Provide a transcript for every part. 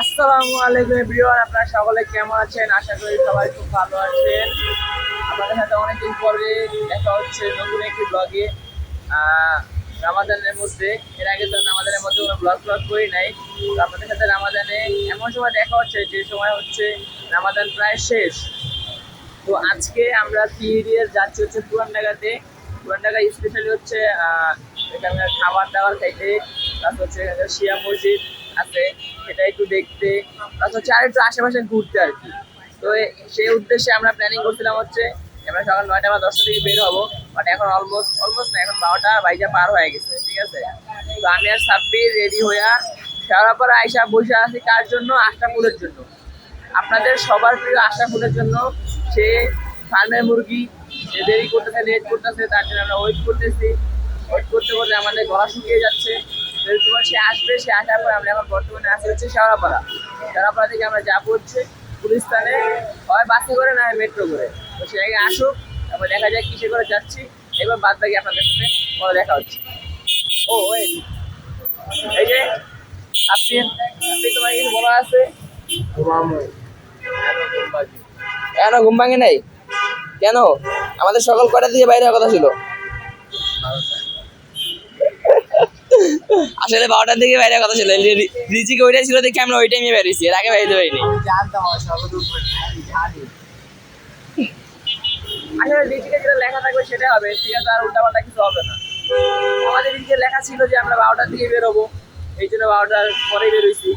আসসালামু আলাইকুম এভরিওয়ান, আপনারা সকলে কেমন আছেন? আশা করি সবাই খুব ভালো আছেন। আপনাদের সাথে অনেকদিন পরে দেখা হচ্ছে নতুন একটি ব্লগে। রামাদানের মধ্যে, এর আগে তো রামাদানের মধ্যে কোনো ব্লগ করি নাই। তো আপনাদের সাথে রামাদানে এমন সময় দেখা হচ্ছে যে সময় হচ্ছে রামাদান প্রায় শেষ। তো আজকে আমরা পিরিয়ড যাচ্ছি হচ্ছে পুরান ঢাকা স্পেশালি হচ্ছে এখানকার খাবার দাবার খাইতে, তারপর হচ্ছে শিয়া মসজিদ আছে সেটা একটু দেখতে, তারপর হচ্ছে আর একটু আশেপাশে ঘুরতে আর কি। তো সেই উদ্দেশ্যে আমরা প্ল্যানিং করছিলাম হচ্ছে আমরা সকাল 9টা বা 10টা থেকে বের হবো, বাট এখন অলমোস্ট না, এখন 12টা বাইজা পার হয়ে গেছে, ঠিক আছে। তো আমি আর সাব্বির রেডি হইয়া শেওড়াপাড়া আইসা বসে আছি কার জন্য? আশরাফুলের জন্য, আপনাদের সবার প্রিয় আশরাফুলের জন্য। সে ফার্মের মুরগি, সে দেরি করতেছে, লেট করতেছে, তার জন্য আমরা ওয়েট করতেছি। ওয়েট করতে করতে আমাদের গলা শুকিয়ে যাচ্ছে। তোমার সে আসবে, সে আসার পর আমরা এখন বর্তমানে আসি হচ্ছে শেওড়াপাড়া থেকে আমরা যাবো হচ্ছে গুলিস্তানে, হয় বাসে করে না হয় মেট্রো করে। তো সে আগে আসুক, তারপর দেখা যায় কিসে করে যাচ্ছি, এবার বাদ বাকি আপনাদের সাথে পরে দেখা হচ্ছে। ও এই যে আপনি আপনি তোমার কিছু বলা আছে? কেন ঘুম ভাঙে নাই? কেন? আমাদের সকাল কয়টা দিয়ে বাইরে হওয়ার কথা ছিল? আসলে 12টার দিকে বাইরে কথা ছিল। রিজিকে ওইটাই ছিল দেখে আমরা ওই টাইমে বেরিয়েছি, এর আগে বেরোতে পারিনি। আসলে রিজিকে যেটা লেখা থাকবে সেটা হবে, ঠিক আছে, আর উল্টাপাল্টা কিছু হবে না। আমাদের রিজিকে লেখা ছিল যে আমরা 12টার দিকে বেরোবো, এই জন্য 12টার পরেই বেরোইছি।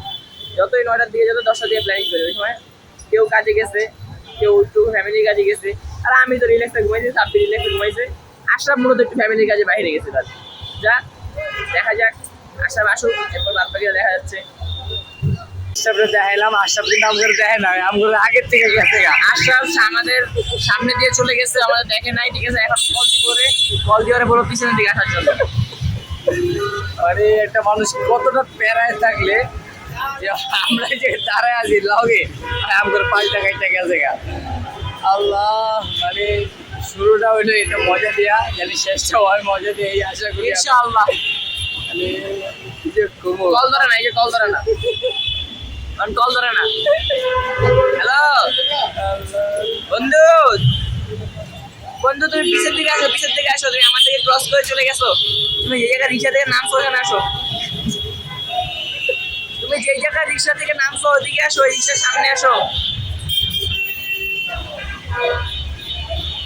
যতই 9টার দিকে, যত 10টার দিকে প্ল্যানিং করি, ওই সময় কেউ কাজে গেছে, কেউ একটু ফ্যামিলির কাজে গেছে, আর আমি তো রিল্যাক্সে ঘুমাইছি, সাব্বি রিল্যাক্সে ঘুমাইছে। আশরাফ মূলত একটু ফ্যামিলির কাজে বাইরে গেছে তার। যা দেখা যাক, আশরাফ আসুক, এরপর বাদ বাকিটা দেখা যাচ্ছে। আশরাফরে দেখাইলাম, আশরাফ কিন্তু আমাদের দেখে না, আমাদের আগের থেকে গেছে। আশরাফ আমাদের সামনে দিয়ে চলে গেছে, আমাদের দেখে নাই, ঠিক আছে। এখন কল দিয়ে বলো পিছনের দিকে আসার জন্য। মানে একটা মানুষ কতটা প্যারায় থাকলে যে আমরা যে দাঁড়ায় আছি লগে, আমাদের 5 টাকায় গেছে গা। আল্লাহ, মানে শুরুটা হইলো এটা মজা দিয়া, জানি শেষটা হয় মজা দিয়ে, এই আশা করি ইনশাআল্লাহ। মানে যে করবো। কল ধরে না, এই যে কল ধরে না, কল ধরে না। হ্যালো বন্ধু, বন্ধু তুমি পিছের দিকে আসো, পিছের দিকে আসো, তুমি আমার দিকে ক্রস করে চলে গেছো। তুমি যে জায়গায় রিক্সা থেকে নামছো ওখানে আসো, তুমি যে জায়গায় রিক্সা থেকে নামছো ওইদিকে আসো, রিক্সার সামনে আসো।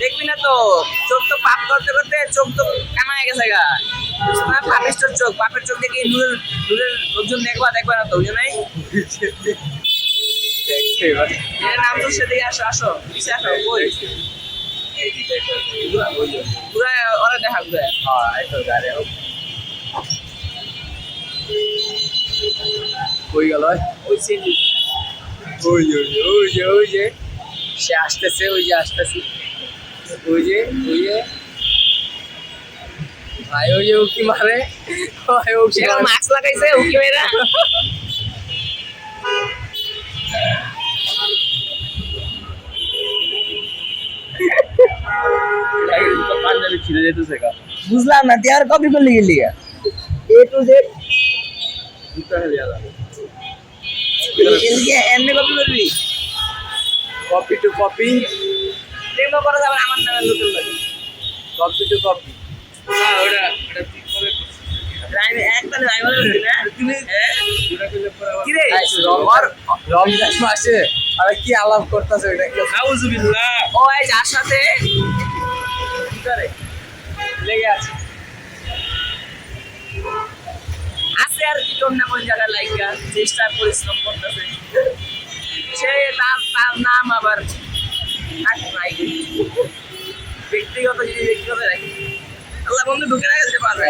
দেখবি না তো, চোখ তো পাপ করতে করতে চোখ তো কানা হয়ে গেছে গা। পাপের চোখ, পাপের চোখ দেখে দূরের লোকজন দেখবা না তো, বুঝো নাই? নামছো সেদিকে আসো, আসো পিছে আসো। কই পুরা ওরা দেখা ঘুরে। কই গেল? ওই সিন ওই যে সে আসতেছে, ওই যে আসতেছে, ওই যে ভাই, ওই যে উকি মারে, মাস্ক লাগাইছে উকি মেয়েরা। পাঞ্জাবি ছিঁড়ে যেতেছে গা। বুঝলাম না, তুই আর কপি করলি গেলি এ টু জেড এমনি কপি করবি? কপি টু কপি, প্রেমও করা যাবে আমার নামে নতুন লাগে। Copy to copy. রমজান মাসে আর কি আলাপ করতেছে ওইটা কি? ও এই যার সাথে লেগে আছে আছে আর কি, কোন না কোন জায়গায় লাইগা চেষ্টা পরিশ্রম করতেছে সে। তার নাম আবার ব্যক্তিগত জিনিস ব্যক্তিগত রাখি। আল্লাহ বন্ধু ঢুকে না যেতে পারবে।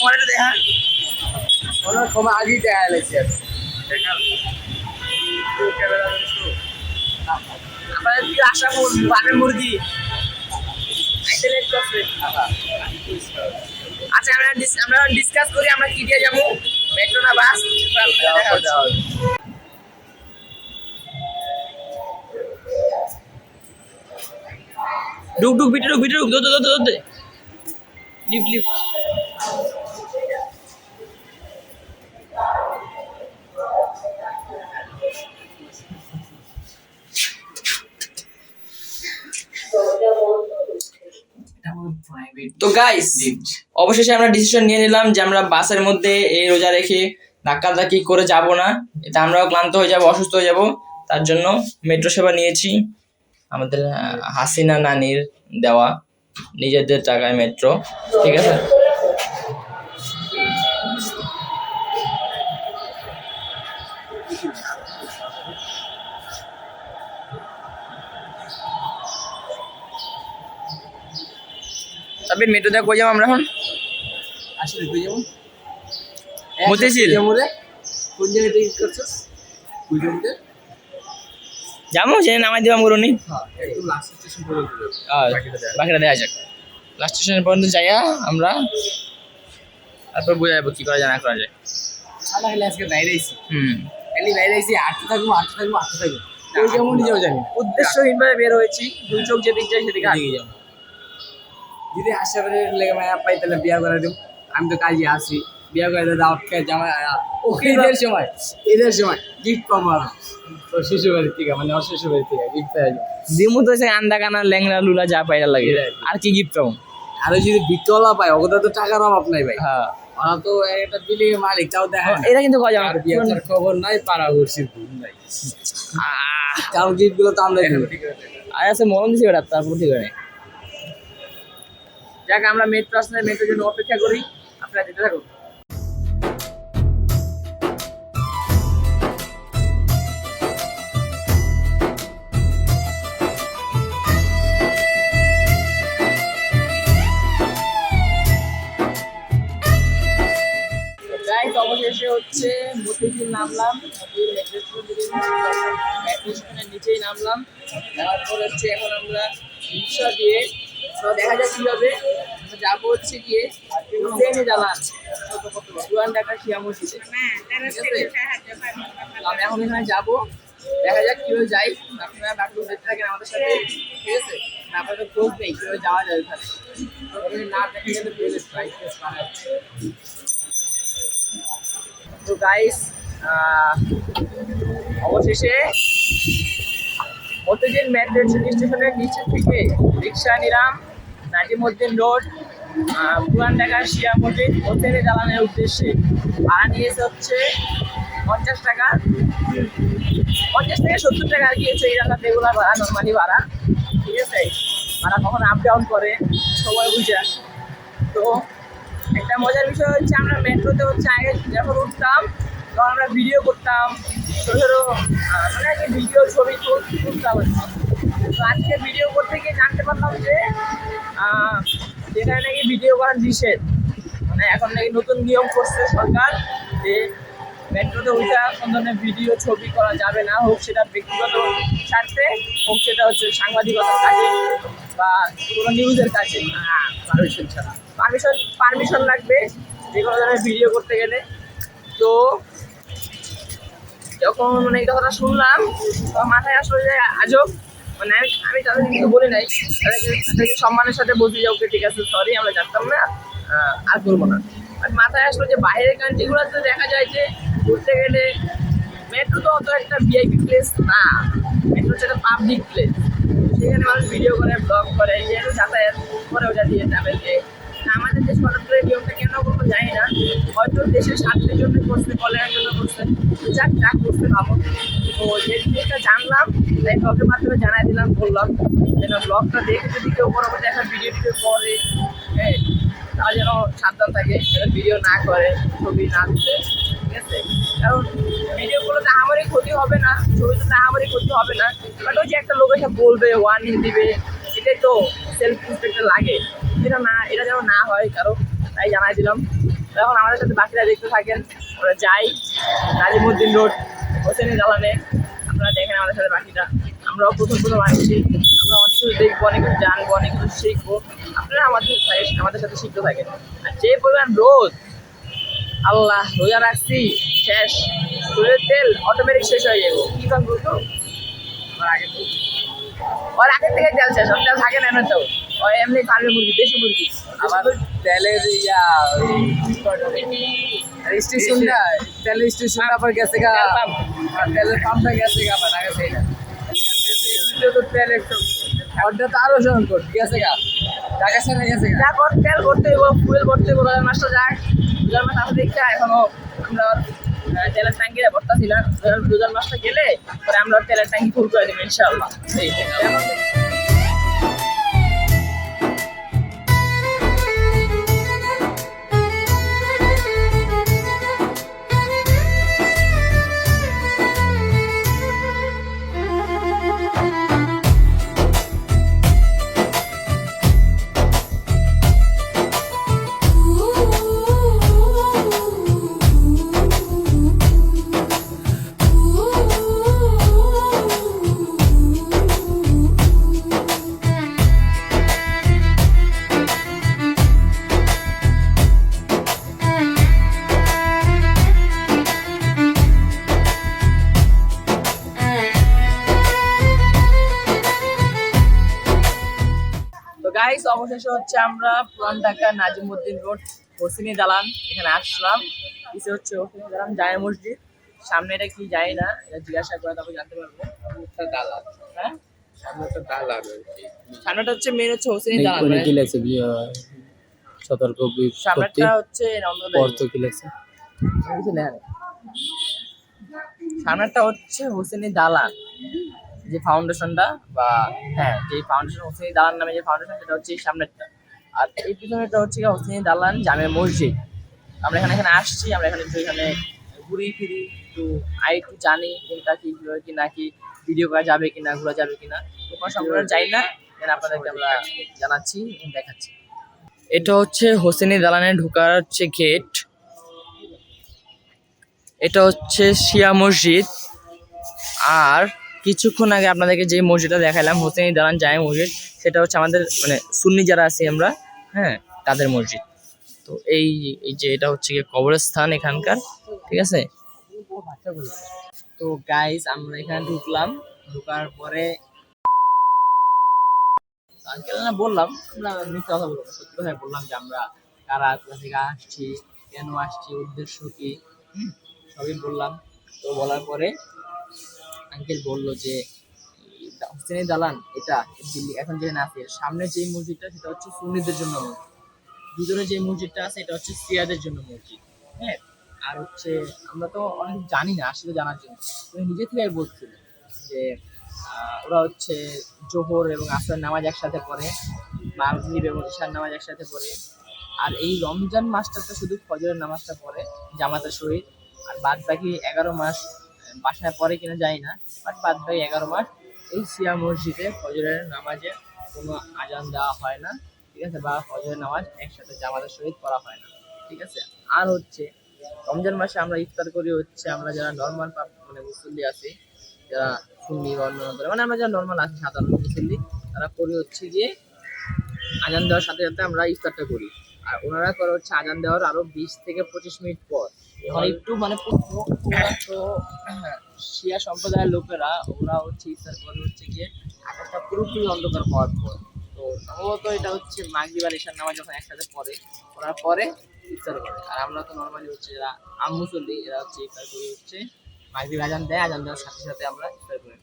পরে দেখা অনেক সময় আগেই দেখা গেছে। আমাদের দিকে আশা পানের মুরগি আইতে লেট করছে। আচ্ছা আমরা ডিসকাস করি আমরা কি দিয়ে যাবো, মেট্রো না বাস? ঢুক ভিতরে ঢুক, দৌড়তে লিফট। তো গাইস অবশেষে আমরা ডিসিশন নিয়ে নিলাম যে আমরা বাসের মধ্যে এই রোজা রেখে ধাক্কাধাক্কি করে যাব না, এতে আমরাও ক্লান্ত হয়ে যাব, অসুস্থ হয়ে যাব। তার জন্য মেট্রো সেবা নিয়েছি, আমাদের হাসিনা নানির দেওয়া নিজেদের টাকায় মেট্রো, ঠিক আছে। তবে মেট্রোতে কই যাবো আমরা এখন? আসলে তুই যেমন মতিঝিল কোন জায়গায় টিকিট করছিস কুইজমতে? যাবো, যে নামাই দিবাম করুনি, হ্যাঁ একদম লাস্ট স্টেশন পর্যন্ত যাবো। বাকিটা দেখা যাক। লাস্ট স্টেশন পর্যন্ত যাইয়া আমরা তারপর বোঝা যাবো কি করা যায় না করা যায়। সাদা খেলে আজকে বাইরে আইছি, হুম, খালি বাইরে আইছি, আটতে থাকবো ওই কেমন নিজেও জানি না। উদ্দেশ্যহীনভাবে বের হয়েছি, দুই চোখ যেদিকে যাই সেদিকে হারিয়ে যাবো। যদি আশেপাশে লেগে মায়া পাই তাহলে বিয়া করে দেব। আমি তো কাজে আসি, বিয়া করে দাওয়াত খেয়ে জামা ঈদের সময় গিফট পাবো আরো তোর শ্বশুর বাড়ির থেকে, মানে ওর শ্বশুর বাড়ির থেকে গিফট পাই যাবো। দিমু তো সে আন্দা কানা ল্যাংড়া লুলা যা পাইরা লাগে, আর কি গিফট পাবো? আরো যদি ভিক্ষওয়ালা পাই, ওদের তো টাকার অভাব নাই ভাই, হ্যাঁ, ওরা তো একটা বিল্ডিং এর মালিক, তাও দেখা না। এটা কিন্তু কয় আর বিয়ার খবর নাই, পাড়া ঘুরছি নাই, কারণ গিফট গুলো তো আমরা আর আছে মরণ দিছি বেটা, তারপর ঠিক আছে। যাক আমরা মেট্রো আসলে মেট্রোর জন্য অপেক্ষা করি, আপনারা যেতে থাকুন। গাইস অবশেষে হচ্ছে মতিঝিল নামলাম, মতিঝিল মেট্রো স্টেশনের নিচেই নামলাম। নামার পর হচ্ছে এখন আমরা রিক্সা দিয়ে দেখা যাক কি হবে। আমরা যাবো হচ্ছে গিয়ে ট্রেনে জ্বালান পুরান ঢাকা শিয়া মসজিদে, ঠিক আছে। আমি এখন এখানে যাবো, দেখা যাক কিভাবে যাই। আপনারা নাটক দেখতে থাকেন আমাদের সাথে, ঠিক আছে। আপনাদের খোঁজ নেই কিভাবে যাওয়া যায় ওখানে, না দেখা গেলে প্রাইস বাড়া যাচ্ছে। তো গাইস অবশেষে মতিঝিল মেট্রো স্টেশনের নিচে থেকে রিক্সা নিলাম নাজিমউদ্দিন রোড পুরান ঢাকার শিয়া মসজিদ হোটেলে জ্বালানোর উদ্দেশ্যে। ভাড়া নিয়েছে হচ্ছে 50 টাকা, 50 থেকে 70 টাকা আর কি হচ্ছে এই রাস্তা রেগুলার ভাড়া, নর্মালি ভাড়া, ঠিক আছে। ভাড়া কখন আপ ডাউন করে সময় বুঝে। তো একটা মজার বিষয় হচ্ছে আমরা মেট্রোতে হচ্ছে আগে যখন উঠতাম তখন আমরা ভিডিও করতাম, ছোটো ছোটো মানে আগে ভিডিও ছবি তুলতাম আর কি। তো আজকে ভিডিও করতে গিয়ে জানতে পারলাম যে যেখানে নাকি ভিডিও করা নিষেধ, মানে এখন নাকি নতুন নিয়ম করছে সরকার যে মেট্রোতে উঠে কোন ধরনের ভিডিও ছবি করা যাবে না, হোক সেটা ব্যক্তিগত স্বার্থে, হোক সেটা হচ্ছে সাংবাদিকতার কাজে বা কোনো নিউজের কাজে, পারমিশন ছাড়া। পারমিশন লাগবে যে কোনো ধরনের ভিডিও করতে গেলে। তো যখন মানে এই কথাটা শুনলাম তখন মাথায় আসলো যে আজব, মানে আমি তাদের কিছু বলি নাই, তাদেরকে সম্মানের সাথে বলতে যাও, ঠিক আছে সরি আমরা জানতাম না, আর করবো না। আর মাথায় আসলো যে বাইরের কান্ট্রিগুলোতে দেখা যায় যে ঘুরতে গেলে মেট্রো তো অত একটা ভিআইপি প্লেস না, মেট্রো হচ্ছে একটা পাবলিক প্লেস, সেখানে মানুষ ভিডিও করে ব্লগ করে যেহেতু যাতায়াত করে ওটা দিয়ে যাবে। আমাদের দেশ সরকারের নিয়মটা কেন করবো জানি না, হয়তো দেশের স্বার্থের জন্য করছে, কল্যাণের জন্য করছে, যাক যা করতে ভাবো। তো যে জিনিসটা জানলাম তাই ব্লগের মাধ্যমে জানাই দিলাম, বললাম যেন ব্লগটা দেখে যদি কেউ পরবর্তী একটা ভিডিও করে, হ্যাঁ তারা যেন সাবধান থাকে, যেন ভিডিও না করে, ছবি না দিতে, ঠিক আছে। কারণ ভিডিও করলে আমারই ক্ষতি হবে না, ছবিতে আমারই ক্ষতি হবে না, বাট ওই যে একটা লোক এসে বলবে, ওয়ার্নিং দিবে, এটাই তো সেলফ রেসপেক্টে লাগে। এটা যেন না হয় কারো, তাই জানাই দিলাম। এখন আমাদের সাথে বাকিরা দেখতে থাকেন, আমরা যাই নাজিমউদ্দিন রোড হোসেনে জ্বালানে, আপনারা দেখেন আমাদের সাথে বাকিটা। আমরাও প্রথম আসছি, আমরা অনেক কিছু দেখবো, অনেক কিছু জানবো, অনেক কিছু শিখবো, আপনারা আমাদের সাথে শিখতে থাকেন। আর যে পরিমাণ রোদ, আল্লাহ রোজা রাখছি শেষ, শরীরের তেল অটোমেটিক শেষ হয়ে যাবো, কি কারণ বলতো ওর আগের থেকে তেল শেষ, তেল থাকে না তো এমনি ফার্মে মুরগি, দেশি মুরগি, আবার তেলের স্টেশনটা, তেলের স্টেশনটা আবার গেছে গা, তেলের পাম্পটা গেছে গা আবার আগে থেকে, তো তেল একটু ওটা তো আরো সংকট গেছে গা। টাকা শেষ হয়ে গেছে যা কর তেল ভরতে হইব, ফুয়েল ভরতে হইব, রোজার মাসটা যাক। রোজার মাস আসলে দেখতে এখনো আমরা তেলের ট্যাঙ্কিটা ভরতাছিলাম। রোজার মাসটা গেলে পরে আমরা তেলের ট্যাঙ্কি ফুল করে দেবো ইনশাআল্লাহ। তো গাইস, অবশেষে হচ্ছে আমরা পুরান ঢাকা নাজিমউদ্দিন রোড হোসেনি দালান এখানে আসলাম। পিছে হচ্ছে হোসেনি দালান জামে মসজিদ, সামনে এটা কি জানি না, এটা জিজ্ঞাসা করে তারপর জানতে পারবো। একটা দালাল, হ্যাঁ সামনে একটা দালাল আর কি। সামনেটা হচ্ছে মেন হচ্ছে হোসেনি দালান, ওখানে কি লেখছে সতর্ক বিজ্ঞপ্তি সামনেটা হচ্ছে নন্দন অর্থ কি লেখছে? কিছু লেখা নেই। সামনেরটা হচ্ছে হোসেনি দালান, যে ফাউন্ডেশনটা বা হ্যাঁ যে ফাউন্ডেশন হোসেনি দালান নামে যে ফাউন্ডেশন, সেটা হচ্ছে এই সামনেরটা। আর এই পিছনেরটা হচ্ছে কি হোসেনি দালান জামে মসজিদ। আমরা এখানে আসছি, আমরা এখানে একটু এখানে ঘুরি ফিরি, একটু জানি কোনটা কি কি না কি ভিডিও করা যাবে কিনা, ঘোরা যাবে কিনা, ওখানে সম্পূর্ণ যাই না, আপনাদেরকে আমরা জানাচ্ছি এবং দেখাচ্ছি। এটা হচ্ছে হোসেনি দালানে ঢোকার হচ্ছে গেট। এটা হচ্ছে শিয়া মসজিদ। আর কিছুক্ষণ আগে আপনাদেরকে যে মসজিদটা দেখালাম হোসেনি দালান জামে মসজিদ, সেটা হচ্ছে আমাদের মানে সুন্নি যারা আছি আমরা, হ্যাঁ, তাদের মসজিদ। তো এই যে এটা হচ্ছে গিয়ে কবরস্থান এখানকার, ঠিক আছে। তো গাইস, আমরা এখানে ঢুকলাম, ঢোকার পরে আঙ্কেল না বললাম, আমরা মিথ্যা কথা বলবো, সত্যি কথাই বললাম যে আমরা কারা, কোথা থেকে আসছি, কেন আসছি, উদ্দেশ্য কি, সবই বললাম। তো বলার পরে আঙ্কেল বললো যে হোসেনি দালান এটা দিল্লি এখন যেখানে আছে, সামনে যে মসজিদটা সেটা হচ্ছে সুন্নিদের জন্য মসজিদ, ভিতরে যে মসজিদটা আছে এটা হচ্ছে শিয়াদের জন্য মসজিদ, হ্যাঁ। আর হচ্ছে আমরা তো অনেক জানি না, আসলে জানার জন্য তুমি নিজে থেকে বলছিল যে ওরা হচ্ছে জোহর এবং আসরের নামাজ একসাথে পড়ে, মাগরিব এবং ইশার নামাজ একসাথে পড়ে। আর এই রমজান মাসটা তো শুধু ফজরের নামাজটা পড়ে জামাতের সহিত, আর বাদ বাকি 11 মাস বাসায় পড়ে কিনা জানি না, বাট বাদ বাকি 11 মাস এই শিয়া মসজিদে ফজরের নামাজে কোনো আজান দেওয়া হয় না, ঠিক আছে, বা ফজরের নামাজ একসাথে জামাতের সহিত পড়া হয় না, ঠিক আছে। আর হচ্ছে রমজান মাসে আমরা ইফতার করি হচ্ছে আমরা যারা নর্মাল মানে মুসল্লি আছি, যারা সুন্নি বা অন্য মানে আমরা যারা নর্মাল আছি সাধারণ মুসল্লি, তারা করি হচ্ছে গিয়ে আজান দেওয়ার সাথে সাথে আমরা ইফতারটা করি। আর ওনারা করে হচ্ছে আজান দেওয়ার আরো 20 থেকে 25 মিনিট পর। এখন একটু মানে তো শিয়া সম্প্রদায়ের লোকেরা ওরা হচ্ছে ইফতার করে হচ্ছে গিয়ে আকাশটা পুরোপুরি অন্ধকার হওয়ার পর। তো সম্ভবত এটা হচ্ছে মাগরিব আর ইশার নামাজ যখন একসাথে পড়ার পরে ইফতার করে। আর আমরা তো নর্মালি হচ্ছে যারা আম মুসল্লি, এরা হচ্ছে ইফতার করি হচ্ছে মাগরিব আজান দেয়, আজান দেওয়ার সাথে সাথে আমরা ইফতার করি।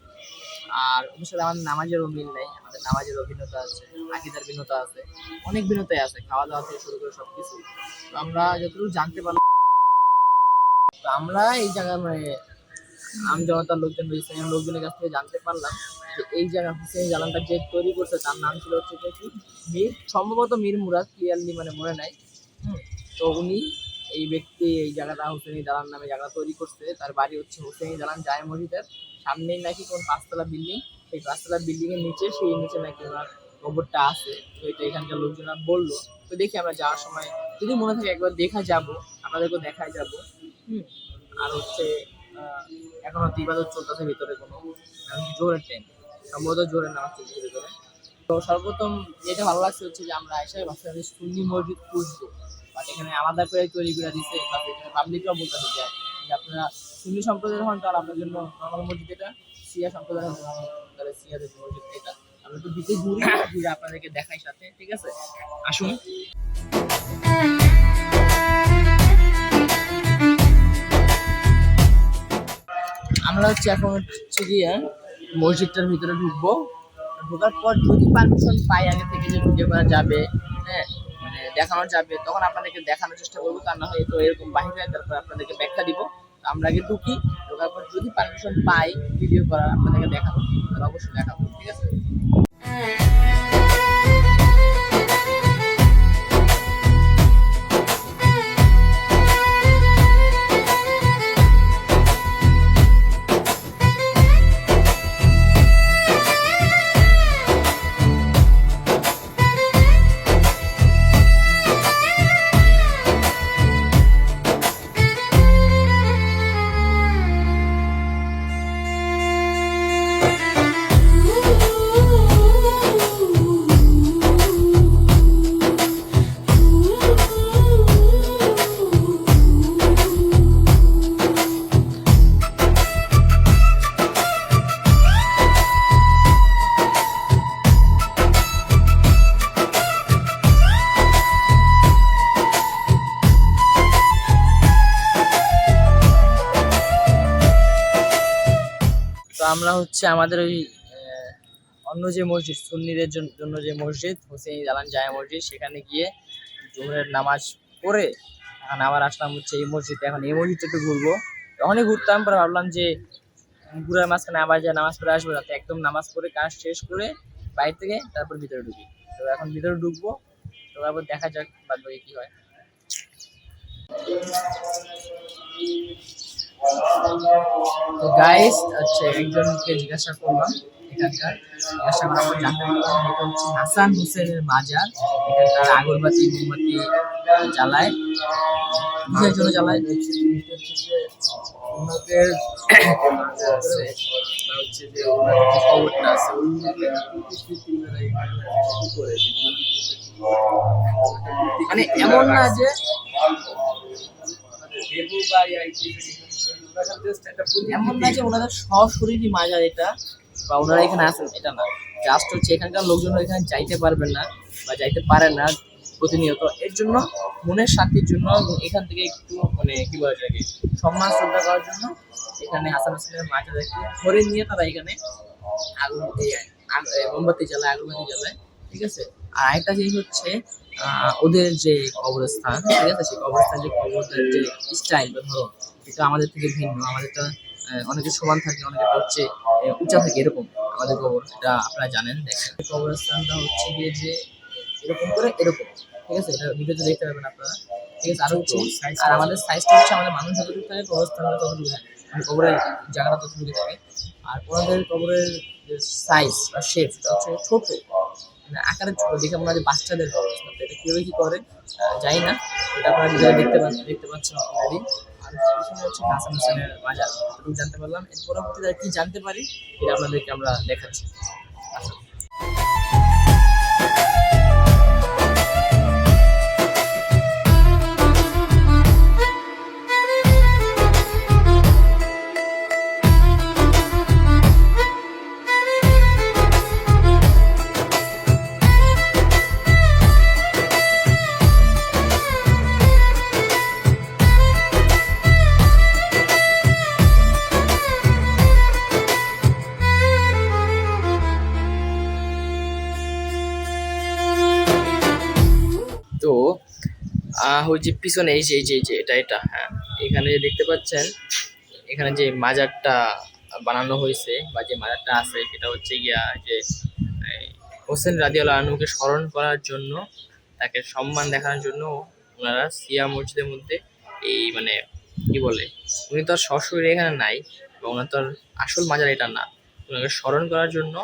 আর ওদের সাথে আমাদের নামাজেরও মিল নেই, আমাদের নামাজের ভিন্নতা আছে, আকীদার ভিন্নতা আছে, অনেক ভিন্নতাই আছে, খাওয়া দাওয়া থেকে শুরু করে সবকিছু। তো আমরা যতটুকু জানতে পারলাম, তো আমরা এই জায়গায় মানে আম জনতার লোকজন বা ইসলামের লোকজনের কাছ থেকে জানতে পারলাম যে এই জায়গা হোসেনি দালানটা যে তৈরি করছে তার নাম ছিল হচ্ছে কি মীর, সম্ভবত মীর মুরাদ, ক্লিয়ারলি মানে মনে নাই। তো উনি এই ব্যক্তি এই জায়গাটা হোসেনি দালান নামে জায়গা তৈরি করছে। তার বাড়ি হচ্ছে হোসেনি দালান জামে মসজিদের সামনেই নাকি কোন 5তলা বিল্ডিং, সেই 5তলা বিল্ডিং এর নিচে, সেই নিচে নাকি ওনার কবরটা আছে। তো এটা এখানকার লোকজনরা বললো। তো দেখি আমরা যাওয়ার সময় যদি মনে থাকে একবার দেখা যাব, আপনাদেরকেও দেখায় যাব। আর হচ্ছে এখন হয়তো ইবাদত চলতেছে ভিতরে, কোনো জোরের টাইম, সম্ভবত জোরের নামাজ চলছে ভিতরে। তো সর্বপ্রথম যেটা ভালো লাগছে হচ্ছে যে আমরা এসে ভাবছিলাম যে সুন্নি মসজিদ খুঁজবো, বাট এখানে আলাদা করে তৈরি করে দিচ্ছে, পাবলিকরাও বলতেছে যে আপনারা সুন্নি সম্প্রদায়ের হন তাহলে আপনার জন্য নর্মাল মসজিদ এটা, শিয়া সম্প্রদায়ের হন তাহলে শিয়াদের মসজিদ এটা। আমরা তো দিতে ঘুরে আপনাদেরকে দেখাই সাথে, ঠিক আছে, আসুন। আমরা হচ্ছে এখন হচ্ছে গিয়ে মসজিদটার ভিতরে ঢুকবো, ঢোকার পর যদি পারমিশন পাই আগে থেকে যে ভিডিও করা যাবে, হ্যাঁ মানে দেখানো যাবে, তখন আপনাদেরকে দেখানোর চেষ্টা করবো। তা না হয় তো এরকম বাহিরে তারপর আপনাদেরকে ব্যাখ্যা দিব। তো আমরা আগে ঢুকি, ঢোকার পর যদি পারমিশন পাই ভিডিও করার আপনাদেরকে দেখাবো, তাহলে অবশ্যই দেখাবো, ঠিক আছে? তো আমরা হচ্ছে আমাদের ওই অন্য যে মসজিদ সুন্নিদের জন্য যে মসজিদ হোসেন জালান জামে মসজিদ, সেখানে গিয়ে জোহরের নামাজ পড়ে এখন আবার আসলাম হচ্ছে এই মসজিদে। এখন এই মসজিদটা একটু ঘুরবো, তখনই ঘুরতাম, পরে ভাবলাম যে ঘুরার মাঝখানে আবার যা নামাজ পড়ে আসবো, যাতে একদম নামাজ পড়ে কাজ শেষ করে বাইরে থেকে তারপর ভিতরে ঢুকি। তো এখন ভিতরে ঢুকবো, তো তারপর দেখা যাক বাদ বাকি কি হয়। তো গাইস হচ্ছে একজনকে জিজ্ঞাসা করলাম এখানকার, জিজ্ঞাসা করার পর জানতে পারলাম এটা হচ্ছে হাসান হোসেনের মাজার। এখানে তারা আগরবাতি মোমবাতি জ্বালায়, কিসের জন্য জ্বালায়? ওনাদের মাঝে আছে বা হচ্ছে যে ওনাদের যে খবরটা আছে ওইগুলোকে উপস্থিতি ওনারা এখানে করে মানে এমন না যে দেবু বা একটা এমন না যে ওনাদের সশরীরই মাজার এটা, বা ওনারা এখানে আসেন এটা না। জাস্ট হচ্ছে এখানকার লোকজন এখানে যাইতে পারবেন না বা যাইতে পারে না প্রতিনিয়ত, এর জন্য মনের শান্তির জন্য এবং এখান থেকে একটু মানে কি বলা যায় সম্মান শ্রদ্ধা করার জন্য এখানে হাসান হোসেনের মাজারকে ধরে নিয়ে তারা এখানে আগুন মোমবাতি জ্বালায়, আগরবাতি জ্বালায়, ঠিক আছে? আর একটা জিনিস হচ্ছে ওদের যে কবরস্থান, ঠিক আছে, সেই কবরস্থান যে কবরের যে স্টাইল বা ধরো এটা আমাদের থেকে ভিন্ন। আমাদেরটা অনেকে সমান থাকে, অনেকে হচ্ছে উঁচা থাকে, এরকম আমাদের কবর, এটা আপনারা জানেন। দেখেন কবরস্থানটা হচ্ছে গিয়ে যে এরকম করে এরকম, ঠিক আছে? এটা ভিডিওতে দেখতে পাবেন আপনারা, ঠিক আছে? আর হচ্ছে আর আমাদের সাইজটা হচ্ছে আমাদের মানুষ যতটুকু থাকে কবরস্থানটা ততটুকু থাকে, মানে কবরের জায়গাটা ততটুকু থাকে। আর ওনাদের কবরের যে সাইজ বা শেপ হচ্ছে ছোট, মানে আকারে ছোট, দেখে মনে হয় যে বাচ্চাদের কবরস্থান। এটা কিভাবে কি করে জানি না, এটা আপনারা ভিডিওতে দেখতে পাচ্ছেন অলরেডি। আর এখানে হচ্ছে হাসান হোসেনের মাজার, এটুকু জানতে পারলাম। এর পরবর্তীতে কি জানতে পারি এটা আপনাদেরকে আমরা দেখাচ্ছি। তো ওই যে পিছনে এই যে এটা হ্যাঁ, এখানে যে দেখতে পাচ্ছেন, এখানে যে মাজারটা বানানো হয়েছে বা যে মাজারটা আছে সেটা হচ্ছে গিয়া যে হোসেন রাদিয়াল্লাহু আনহুকে স্মরণ করার জন্য, তাকে সম্মান দেখানোর জন্য ওনারা সিয়া মসজিদের মধ্যে এই মানে কি বলে, উনি তো আর সশরীরে এখানে নাই বা ওনার তো আর আসল মাজার এটা না, ওনাকে স্মরণ করার জন্য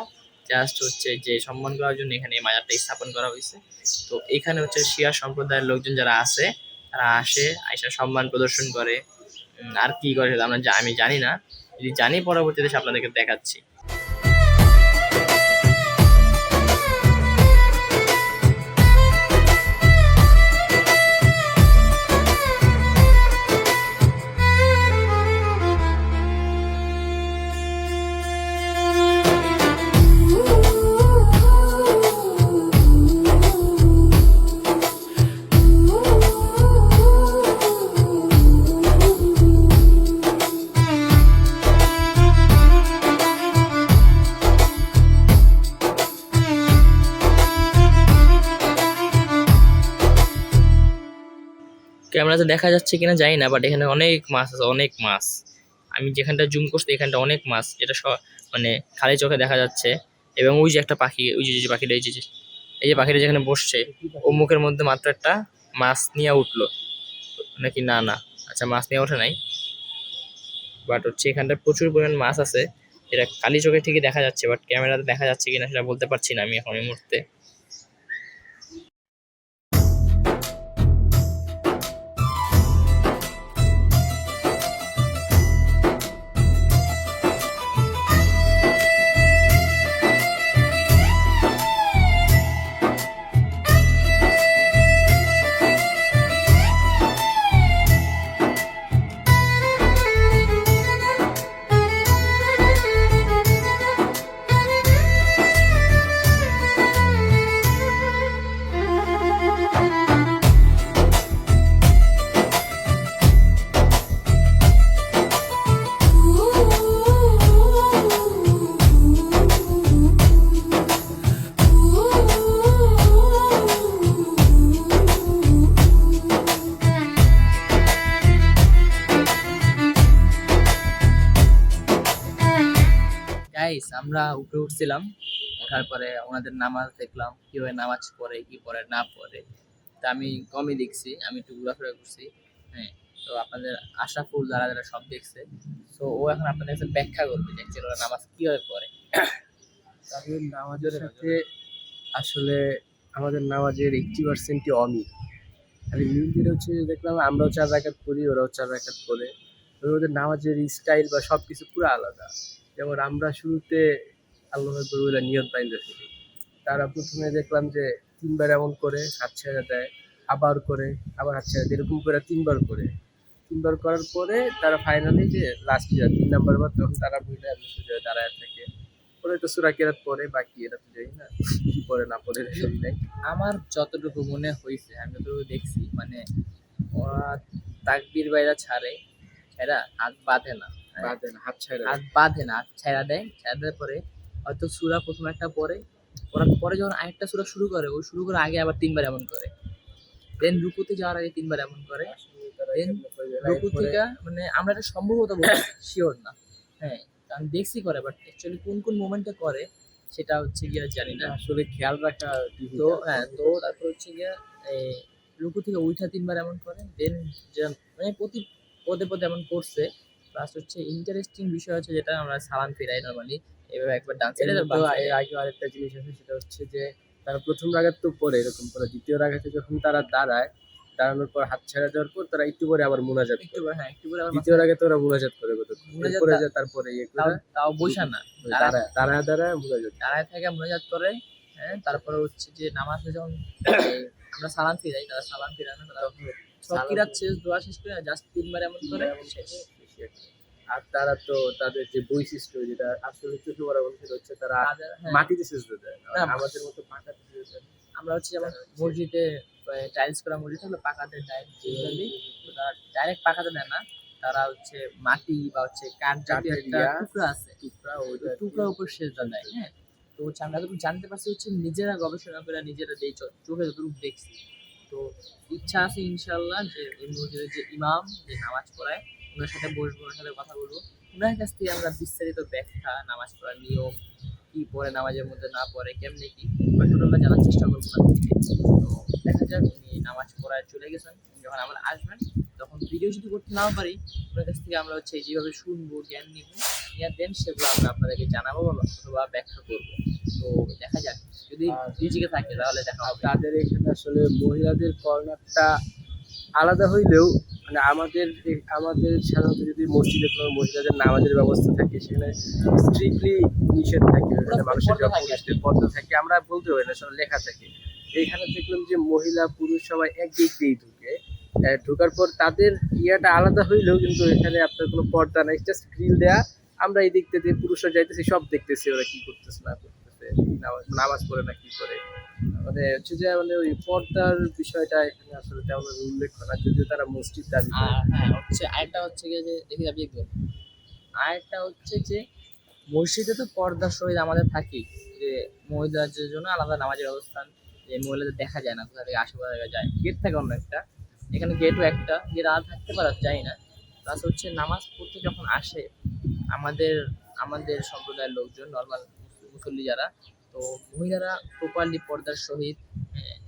জাস্ট হচ্ছে যে সম্মান করার জন্য এখানে এই মাজারটা স্থাপন করা হয়েছে। তো এখানে হচ্ছে শিয়া সম্প্রদায়ের লোকজন যারা আছে তারা আসে, আইসা সম্মান প্রদর্শন করে। আর কি করে সেটা আমি জানি না, যদি জানি পরবর্তীতে আপনাদেরকে দেখাচ্ছি। ক্যামেরাতে দেখা যাচ্ছে কিনা জানি না, বাট এখানে অনেক মাছ আছে, অনেক মাছ। আমি যেখানটা জুম করছি এখানটা অনেক মাছ, এটা মানে খালি চোখে দেখা যাচ্ছে। এবং ওই যে একটা পাখি, ওই যে পাখিটা, এই যে পাখিটা যেখানে বসছে, ও মুখের মধ্যে মাত্র একটা মাছ নিয়ে উঠলো নাকি, না না, আচ্ছা মাছ নিয়ে ওঠে নাই, বাট হচ্ছে এখানটা প্রচুর পরিমাণ মাছ আছে, এটা খালি চোখে ঠিকই দেখা যাচ্ছে, বাট ক্যামেরাতে দেখা যাচ্ছে কিনা সেটা বলতে পারছি না আমি এখন এই মুহূর্তে। গাইস, আমরা উপরে উঠছিলাম, ওঠার পরে ওনাদের নামাজ দেখলাম, কিভাবে নামাজ পড়ে, কি পড়ে না পড়ে। তা আমি কমই দেখছি, আমি একটু ঘোরাফেরা করছি। হ্যাঁ, তো আপনাদের আশরাফুল যারা যারা সব দেখছে, তো ও এখন আপনাদের কাছে ব্যাখ্যা করবে যে actually ওরা নামাজ কিভাবে পড়ে। তাদের নামাজের সাথে আসলে আমাদের নামাজের 80%ই অমিল। আর মিল যেটা হচ্ছে যে দেখলাম আমরাও 4 রাকাত পড়ি, ওরাও 4 রাকাত পড়ে। তবে ওদের নামাজের স্টাইল বা সব কিছু পুরো আলাদা। যেমন আমরা শুরুতে আল্লাহু আকবার বলে নিয়ত বাইন্ধা ফেলি। তারা প্রথমে দেখলাম যে 3 বার এমন করে হাত ছেড়ে দেয়, আবার করে, আবার হাত ছেড়ে দেয়, এরকম করে 3 বার করে। 3 বার করার পরে তারা ফাইনালি যে লাস্টে যায় 3 নাম্বার বার, তখন তারা বইলে সুজুদে দাঁড়ায় থাকে। পরে তো সূরা কেরাত পড়ে, বাকি এরা তো জানি না কি পড়ে না পড়ে সবই নাই। আমার যতটুকু মনে হয়েছে, আমি যতটুকু দেখছি, মানে ওরা তাকবীর বাইরা ছাড়ে, এরা হাত বাঁধে না, হ্যাঁ? বাদে না, হাত ছেড়ে হাত বাঁধে না, হাত ছেড়া দেয়, ছেড়া দেওয়ার পরে হয়তো সূরা প্রথম একটা পড়ে, পড়ার পরে যখন আরেকটা সূরা শুরু করে, ওই শুরু করার আগে আবার 3 বার এমন করে, দেন রুকুতে যাওয়ার আগে 3 বার এমন করে, দেন রুকু থেকে, মানে আমরা এটা সম্ভবত শিওর না, হ্যাঁ, কারণ দেখছি করে, বাট অ্যাকচুয়ালি কোন কোন মোমেন্টে করে সেটা হচ্ছে গিয়ে জানি না। আসলে খেয়াল রাখা তো হ্যাঁ, তো তারপর হচ্ছে গিয়ে এই রুকু থেকে উঠা 3 বার এমন করে, দেন মানে প্রতি পদে পদে এমন করছে। প্লাস হচ্ছে ইন্টারেস্টিং বিষয় হচ্ছে যেটা আমরা সালাম ফিরাই নরমালি, এভাবে একবার ডান সাইডে তো এর আগে আরেকটা জিনিস আছে, সেটা হচ্ছে যে তারা প্রথম রাগাত তো পড়ে এরকম করে, দ্বিতীয় রাগাতে যখন তারা দাঁড়ায়, দাঁড়ানোর পর হাত ছেড়ে দেওয়ার পর তারা একটু করে আবার মুনাজাত একটু করে। হ্যাঁ, একটু করে আবার দ্বিতীয় রাগাতে ওরা মুনাজাত করে মুনাজাত করে তা- যায়, তারপরে ইয়ে তাও করে তাও বৈশা না, দাঁড়ায় দাঁড়ায় দাঁড়ায় মুনাজাত। দাঁড়ায় থেকে মোনাজাত করে। হ্যাঁ, তারপরে হচ্ছে যে নামাজে যখন আমরা সালাম ফিরাই, তারা সালাম ফিরায় না, তারা সব কিরাত শেষ, দোয়া শেষ করে জাস্ট 3 বার এমন করে শেষ। আর তারা তো তাদের যে বৈশিষ্ট্য, যেটা আসলে চোখে পড়া বলতে হচ্ছে, তারা হ্যাঁ, মাটিতে সেজদা দেয় না, না, আমাদের মতো পাকাতে সেজদা দেয় না। আমরা হচ্ছে যেমন মসজিদে টাইলস করা মসজিদ থাকলে পাকাতে টাইলস দিই, তারা ডাইরেক্ট পাকাতে দেয় না, তারা হচ্ছে মাটি বা হচ্ছে কাঠ জাতীয় একটা ইয়া, টুকরা আছে, টুকরা ওই ওইটা টুকরার উপর সেজদা দেয়। হ্যাঁ, তো হচ্ছে আমরা যতটুকু জানতে পারছি হচ্ছে নিজেরা গবেষণা করে, নিজেরা যে চোখে যতটুকু দেখছি। তো ইচ্ছা আছে ইনশাল্লাহ যে এই মসজিদের যে ইমাম যে নামাজ পড়ায়, ওনার সাথে বসবো, ওনার সাথে কথা বলবো, ওনার কাছ থেকে আমরা বিস্তারিত ব্যাখ্যা, নামাজ পড়ার নিয়ম, কি পড়ে নামাজের মধ্যে না পড়ে, কেমনে কি, টোটালটা জানার চেষ্টা করবো ওনার থেকে। তো দেখা যাক, উনি নামাজ পড়ায় চলে গেছেন, যখন আমরা আসবেন তখন ভিডিও যদি করতে নাও পারি, ওনার কাছ থেকে আমরা হচ্ছে যেভাবে শুনবো, জ্ঞান নিব, নিয়ে দেন সেগুলো আমরা আপনাদেরকে জানাবো অথবা ব্যাখ্যা করবো। তো দেখা যাক, যদি রিজিকে থাকে তাহলে দেখা হবে। তাদের এখানে আসলে মহিলাদের কর্নারটা আলাদা হইলেও, মানে আমাদের সাধারণত যদি মসজিদে কোনো মহিলাদের নামাজের ব্যবস্থা থাকে, সেখানে স্ট্রিক্টলি নিষেধ থাকে, ওখানে মানুষের পর্দা থাকে। যথেষ্ট পর্দা থাকে, আমরা বলতে পারি না, সব লেখা থাকে। এইখানে দেখলাম যে মহিলা পুরুষ সবাই এক দিক দিয়েই ঢুকে, ঢোকার পর তাদের ইয়াটা আলাদা হইলেও কিন্তু এখানে আপনার কোনো পর্দা নাই, জাস্ট গ্রিল দেয়া। আমরা এই দিক থেকে পুরুষরা যাইতেছি, সব দেখতেছি ওরা কি করতেছে না করতেছে, নামাজ পড়ে না কি করে। মানে হচ্ছে যে মানে ওই পর্দার বিষয়টা এখানে আসলে তেমন উল্লেখ হয় না, যদিও তারা মসজিদ দাবি করে। আর হ্যাঁ, হচ্ছে আরেকটা হচ্ছে গিয়ে যে দেখি যাবি একদম, আরেকটা হচ্ছে যে মসজিদে তো পর্দার সহিত আমাদের থাকি, যে মহিলাদের জন্য আলাদা নামাজের অবস্থান, যে মহিলাদের দেখা যায় না, কোথা থেকে আসে কোথা থেকে যায়, গেট থাকে অন্য একটা। এখানে গেটও একটা, গেট আর থাকতে পারা যায় না। প্লাস হচ্ছে নামাজ পড়তে যখন আসে আমাদের আমাদের সম্প্রদায়ের লোকজন, নর্মাল মুসল্লি যারা, তো মহিলারা প্রপারলি পর্দার সহিত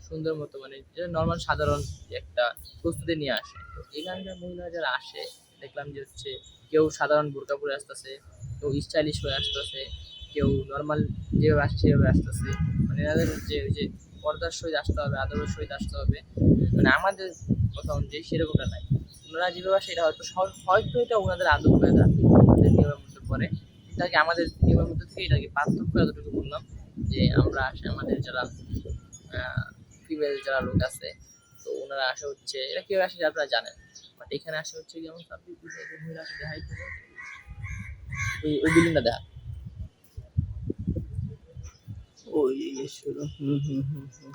সুন্দর মতো মানে যেটা নর্মাল সাধারণ যে একটা প্রস্তুতি নিয়ে আসে। তো এখানকার মহিলারা যারা আসে দেখলাম যে হচ্ছে কেউ সাধারণ বোরকা পরে আসতেছে, কেউ স্টাইলিশ হয়ে আসতেছে, কেউ নর্মাল যেভাবে আসে সেভাবে আসতেছে। মানে এনাদের যে ওই যে পর্দার সহিত আসতে হবে, আদবের সহিত আসতে হবে, মানে আমাদের কথা অনুযায়ী সেরকমটা নাই। ওনারা যেভাবে আসে এটা হয়তো এটা ওনাদের আদব হয়ে যায়, আমাদের নিয়মের মধ্যে পড়ে। কিন্তু আর কি আমাদের নিয়মের মধ্যে থেকে এটা কি পার্থক্য এতটুকু বললাম যে আমরা আসে আমাদের যারা ফিমেল যারা লোক আছে, তো ওনারা আসে হচ্ছে এরা কেউ আসে যারা আপনারা জানেন, বাট এখানে আসে হচ্ছে যেমন সাব্বির মহিলা আসে দেখাই ওই বিল্ডিংটা দেখা। ওই শুরু হুম হুম হুম হুম।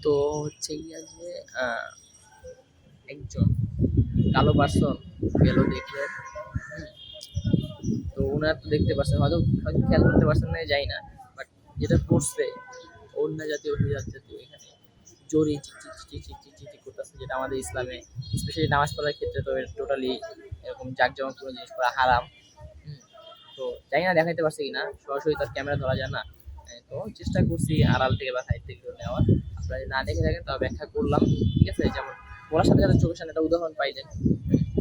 তো হচ্ছে গিয়া যে একজন কালো পার্সন গেল দেখলেন, তো ওনার তো দেখতে পাচ্ছেন, হয়তো হয়তো খেয়াল করতে পারছেন না যাই না, বাট যেটা পড়ছে অন্য জাতীয় অভিজাত জাতীয় এখানে জোরে চিক চিক চিক চিক চিক চিক চিক করতেছে, যেটা আমাদের ইসলামে স্পেশালি নামাজ পড়ার ক্ষেত্রে তো টোটালি এরকম জাঁকজমক কোনো জিনিস করা হারাম। তো জানি না দেখাইতে পারছি কিনা, সরাসরি তার ক্যামেরা ধরা যায় না। তো চেষ্টা করছি আড়াল থেকে বা সাইড থেকে নেওয়ার, আপনারা যদি না দেখে থাকেন তাও ব্যাখ্যা করলাম, ঠিক আছে? যেমন বলার সাথে সাথে চোখের সামনে একটা উদাহরণ পাইলেন।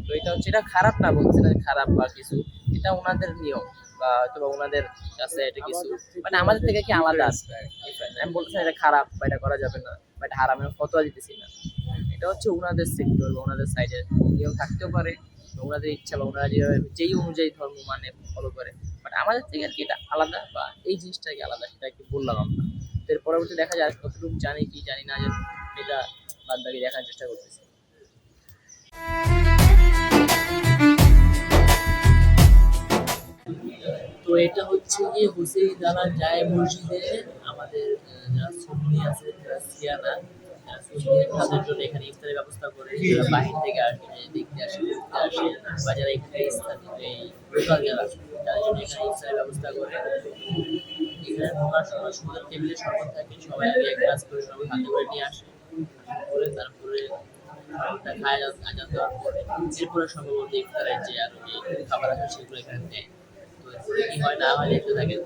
তো এটা হচ্ছে, এটা খারাপ না, বলছে না যে খারাপ বা কিছু, এটা ওনাদের নিয়ম বা হয়তো বা ওনাদের কাছে এটা কিছু মানে আমাদের থেকে কি আলাদা আছে। আমি বলতেছি না এটা খারাপ বা এটা করা যাবে না বা এটা হারাম, আমি ফতোয়া দিতেছি না। এটা হচ্ছে ওনাদের সেক্টর বা ওনাদের সাইডের নিয়ম থাকতেও পারে, বা ওনাদের ইচ্ছা বা ওনারা যেই অনুযায়ী ধর্ম মানে ফলো করে, বাট আমাদের থেকে আর কি এটা আলাদা বা এই জিনিসটা কি আলাদা, সেটা কি বললাম আমরা। তো এর পরবর্তী দেখা যায় কতটুকু জানি কি জানি না, যে এটা বাদ বাকি দেখার চেষ্টা করতেছি। তো এটা হচ্ছে কি হুসেইন দানা যায় মসজিদে আমাদের যারা সুন্নি আছে, যারা সিয়ানা, যারা সুন্নি তাদের জন্য এখানে ইফতারের ব্যবস্থা করে, যারা বাহির থেকে আসে দেখতে আসে ঘুরতে আসে, বা যারা এখানে স্থানীয় এই লোকাল যারা তাদের জন্য এখানে ইফতারের ব্যবস্থা করে। এখানে ঢোকার সময় সুন্দর টেবিলে শরবত থাকে, সবাই আগে এক গ্লাস করে শরবত হাতে করে নিয়ে আসে, করে তারপরে খায় আজান দেওয়ার পরে এরপরে সম্ভবত ইফতারের যে আরো যে খাবার আছে সেগুলো এখানে দেয়। কি হয় না হয় দেখতে থাকে।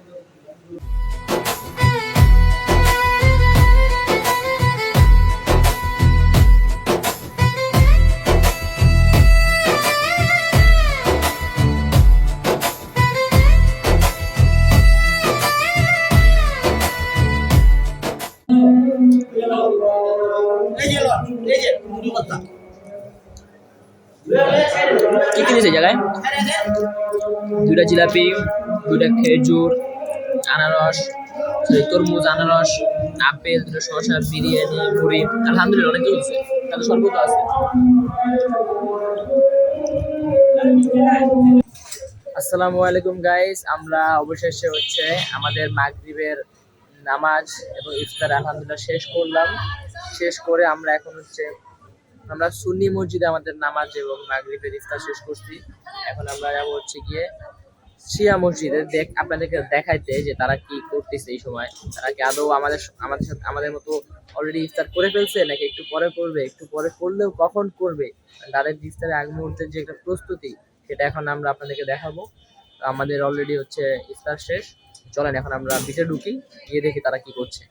কি কিনেছে জায়গায়? দুইটা জিলাপি, দুইটা খেজুর, আনারস, তরমুজ, আনারস, আপেল, দুটো শসা, বিরিয়ানি, মুড়ি, আলহামদুলিল্লাহ অনেক চলছে। তাহলে সর্বত আছে। আসসালামু আলাইকুম গাইস, আমরা অবশেষে হচ্ছে আমাদের মাগরিবের নামাজ এবং ইফতার আলহামদুলিল্লাহ শেষ করলাম। শেষ করে আমরা এখন হচ্ছে আমরা সুন্নি মসজিদে আমাদের নামাজ এবং মাগরিবের ইফতার শেষ করছি। এখন আমরা যাবো হচ্ছে গিয়ে শিয়া মসজিদে আপনাদেরকে দেখাইতে যে তারা কি করতেছে এই সময়, তারা কি আদৌ আমাদের আমাদের সাথে আমাদের মতো অলরেডি ইফতার করে ফেলছে নাকি একটু পরে করবে, একটু পরে করলেও কখন করবে, তাদের ইফতারের আগ মুহূর্তের যে একটা প্রস্তুতি সেটা এখন আমরা আপনাদেরকে দেখাবো। আমাদের অলরেডি হচ্ছে ইফতার শেষ, চলেন এখন আমরা ভিতরে ঢুকি, গিয়ে দেখি তারা কি করছে।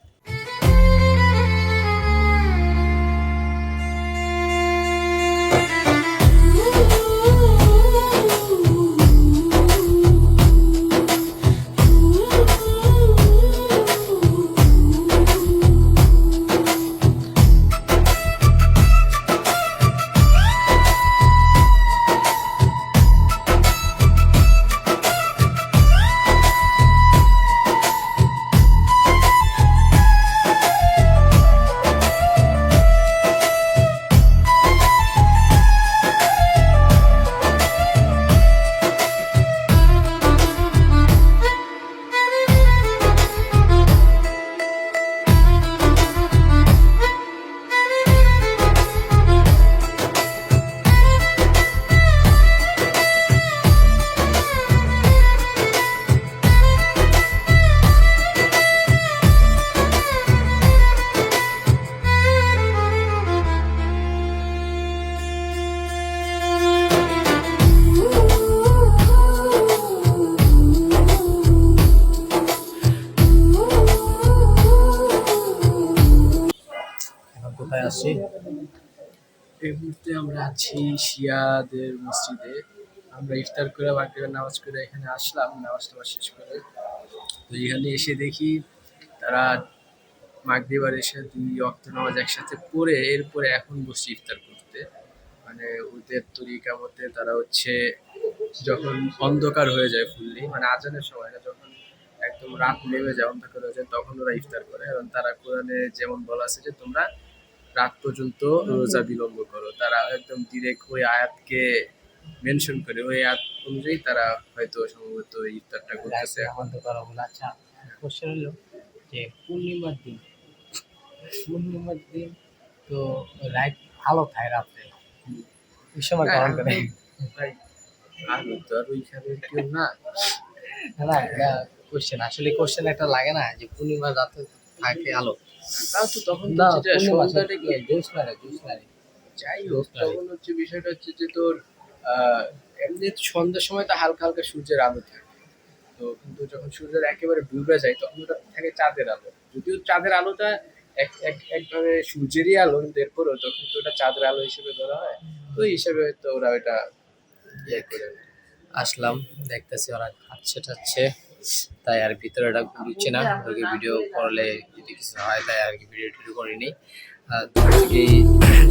কোথায় আসছি? এই মুহূর্তে আমরা আছি শিয়াদের মসজিদে। আমরা ইফতার করে মাগরিবের নামাজ করে এখানে আসলাম, নামাজ টামাজ শেষ করে। তো এখানে এসে দেখি তারা মাগরিব আর এশা 2 ওয়াক্ত নামাজ একসাথে পড়ে এরপরে এখন বসে ইফতার করতে। মানে ওদের তরিকা মতে তারা হচ্ছে যখন অন্ধকার হয়ে যায় ফুললি, মানে আজানের সময় না, যখন একদম রাত নেমে যায়, অন্ধকার হয়ে যায়, তখন ওরা ইফতার করে। এবং তারা কোরআনে যেমন বলা আছে যে তোমরা রাত পর্যন্ত রোজা বিলম্ব করো, তারা একদম ডিরেক্ট ওই আয়াতকে মেনশন করে, ওই আয়াত অনুযায়ী তারা হয়তো সম্ভবত ইফতারটা করতেছে। অন্ধকার বলে। আচ্ছা, কোশ্চেন হলো যে পূর্ণিমার দিন তো লাইট আলো থাকে রাত্রে, এই সময় হ্যাঁ, গ্রহণ করে। ভাই আলো তো আর ওইখানে কেউ না। না কোশ্চেন আসলে কোশ্চেন একটা লাগে না যে পূর্ণিমার রাতে থাকে আলো। তাও তো তখন না হচ্ছে যে সন্ধ্যাটা কি জ্যোৎস্না যাই হোক, তখন হচ্ছে বিষয়টা হচ্ছে যে তোর এমনি সন্ধ্যার সময় তো হালকা হালকা সূর্যের আলো থাকে। তো কিন্তু যখন সূর্যের একেবারে ডুবে যায় তখন ওটা থাকে চাঁদের আলো। যদিও চাঁদের আলোটা একভাবে সূর্যেরই আলো, কিন্তু এরপরেও তো কিন্তু ওটা চাঁদের আলো হিসেবে ধরা হয়। তো এই হিসেবে হয়তো ওরা ওটা ইয়ে করে। আসলাম, দেখতেছি ওরা খাচ্ছে টাচ্ছে, তাই আর ভিতরে এটা ঘুরছে না, ওকে ভিডিও করলে যদি কিছু হয় তাই আর কি ভিডিও টিডিও করিনি।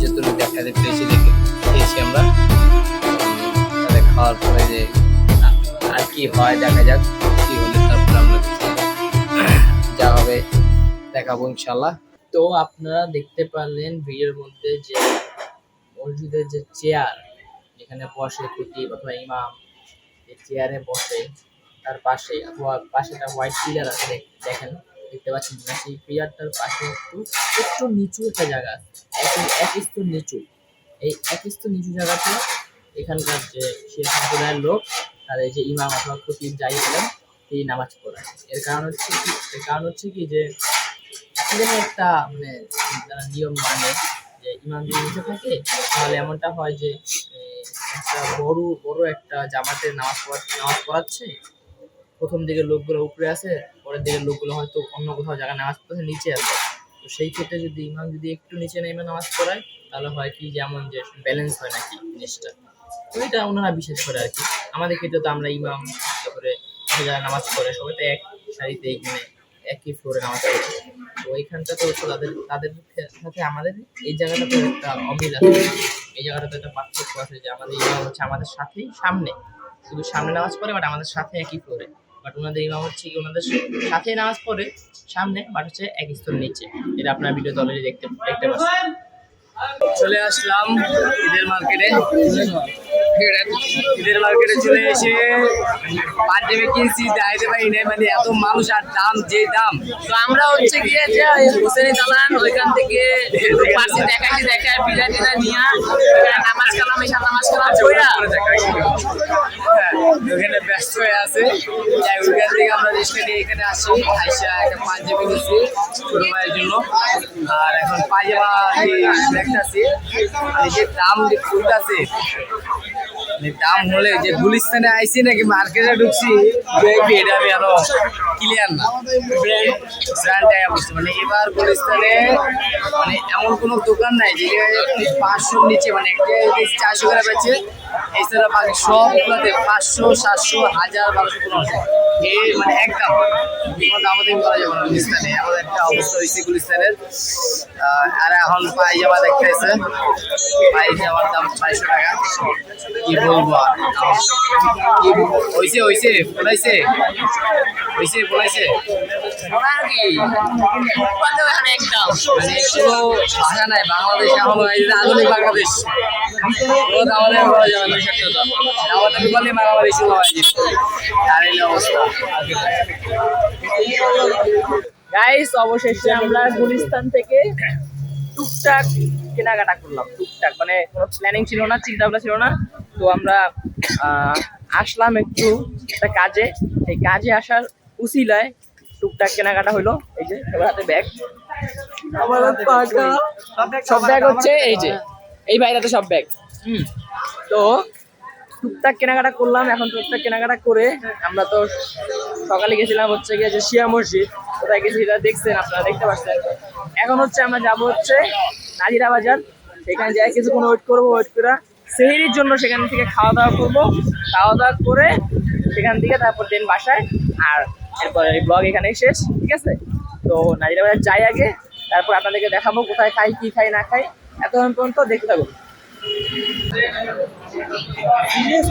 যতটুকু দেখাতে পেরেছি দেখেছি আমরা। তাদের খাওয়ার পরে যে আর কি হয় দেখা যাক, কি হলে তারপরে আমরা যা হবে দেখাবো ইনশাল্লাহ। তো আপনারা দেখতে পারলেন ভিডিওর মধ্যে যে মসজিদের যে চেয়ার যেখানে বসে খতিব অথবা ইমাম, যে চেয়ারে বসে তার পাশে অথবা পাশে একটা হোয়াইট পিলার আছে, দেখেন দেখতে পাচ্ছেন না, সেই পিলারটার পাশে একটু নিচু একটা জায়গা আছে, এক স্তর নিচু। এই এক স্তর নিচু জায়গাতে এখানকার যে শিয়া সম্প্রদায়ের লোক তাদের যে ইমাম অথবা খতিব যাই বলেন এই নামাজ পড়ায়। এর কারণ হচ্ছে কি যে এখানে একটা মানে যারা নিয়ম মানে যে ইমাম যদি নিচে থাকে তাহলে এমনটা হয় যে একটা বড় একটা জামাতের নামাজ পড়াচ্ছে, প্রথম দিকের লোকগুলো উপরে আছে, পরের দিকের লোকগুলো হয়তো অন্য কোথাও জায়গায় নামাজ পড়ছে নিচে আছে। তো সেই ক্ষেত্রে যদি ইমাম যদি একটু নিচে নেমে নামাজ পড়ায় তাহলে হয় কি যেমন যে ব্যালেন্স হয় নাকি জিনিসটা। তো এটা ওনারা বিশেষ করে আর কি। আমাদের ক্ষেত্রে তো আমরা ইমাম তারপরে যারা নামাজ পড়ে সবাই তো এক সারিতে মানে একই ফ্লোরে নামাজ পড়ে। তো এইখানটা তো হচ্ছে তাদের সাথে আমাদের এই জায়গাটাতে একটা অমিল আছে, এই জায়গাটাতে একটা পার্থক্য আছে যে আমাদের ইমাম হচ্ছে আমাদের সাথেই সামনে, শুধু সামনে নামাজ পড়ে বাট আমাদের সাথে একই ফ্লোরে। বাট ওনাদের ইমাম হচ্ছে কি ওনাদের সাথেই নামাজ পড়ে সামনে, বাট হচ্ছে এক স্তর নিচে। এটা আপনার ভিডিওতে অলরেডি দেখতে পাচ্ছেন। চলে আসলাম ঈদের মার্কেটে। ঈদের মার্কেটে চলে এসে পাঞ্জাবি কিনছি, দাঁড়াইতে পারি না, মানে এত মানুষ আর দাম যে দাম। তো আমরা হচ্ছে গিয়ে যে হোসেনি দালান ওইখান থেকে পাশে দেখায় পিজা টিজা নিয়ে নামাজ কালাম কইরা হ্যাঁ, ওখানে ব্যস্ত হয়ে আছে। যাই হোক, ওইখান থেকে আমরা রেস্টে নিয়ে এখানে আসি, আইসা একটা পাঞ্জাবি নিচ্ছি ছোট ভাইয়ের জন্য। আর এখন পায়জামা দেখতেছি, এই যে দাম খুলতেছে, দাম হলে যে গুলিস্তানে আইসি নাকি মার্কেটে ঢুকছি দেখবি, এটা আমি আরো ক্লিয়ার না ব্র্যান্ড জায়গা বুঝতে। মানে এবার গুলিস্তানে মানে এমন কোনো দোকান নাই যে 500 নিচে, মানে একটা 400 করে বেচে, এছাড়া বাকি সবগুলোতে 500, 700, 1000, 1200 কোনো আছে। এই মানে একদম কোনো আমাদের করা যাবে না গুলিস্তানে, আমাদের একটা অবস্থা হয়েছে গুলিস্তানের। আর এখন পায়জামা দেখতেছে, পায়জামার দাম 600 টাকা। কি বলবো আর, হয়েছে বলাইছে মানে কোনো ভাষা নাই বাংলাদেশ এখন, আধুনিক বাংলাদেশ আমাদের বলা যাবে না, আমাদের বলে মারামারি শুরু হয় আর এই অবস্থা। গাইস অবশেষে আমরা গুলিস্তান থেকে টুকটাক কেনাকাটা করলাম, টুকটাক মানে কোনো প্ল্যানিং ছিল না, চিন্তা ভাবনা ছিল না। তো আমরা আসলাম একটু একটা কাজে, এই কাজে আসার উসিলায় টুকটাক কেনাকাটা হলো। এই যে সবার হাতে ব্যাগ, সব ব্যাগ হচ্ছে এই যে এই বাইরেতে সব ব্যাগ। তো টুকটাক কেনাকাটা করলাম। এখন টুকটাক কেনাকাটা করে আমরা তো সকালে গেছিলাম হচ্ছে গিয়ে যে শিয়া মসজিদ, কোথায় গেছি সেটা দেখছেন, আপনারা দেখতে পাচ্ছেন। এখন হচ্ছে আমরা যাবো হচ্ছে নাজিরা বাজার। সেখানে যাই কিছুক্ষণ ওয়েট করবো, ওয়েট করে সেহরির জন্য সেখান থেকে খাওয়া দাওয়া করবো। খাওয়া দাওয়া করে সেখান থেকে তারপর দেন বাসায়। আর এরপর এই ব্লগ এখানেই শেষ, ঠিক আছে? তো নাজিরা বাজার যাই আগে, তারপর আপনাদেরকে দেখাবো কোথায় খাই, কি খাই না খাই। এতক্ষণ পর্যন্ত দেখতে থাকুন।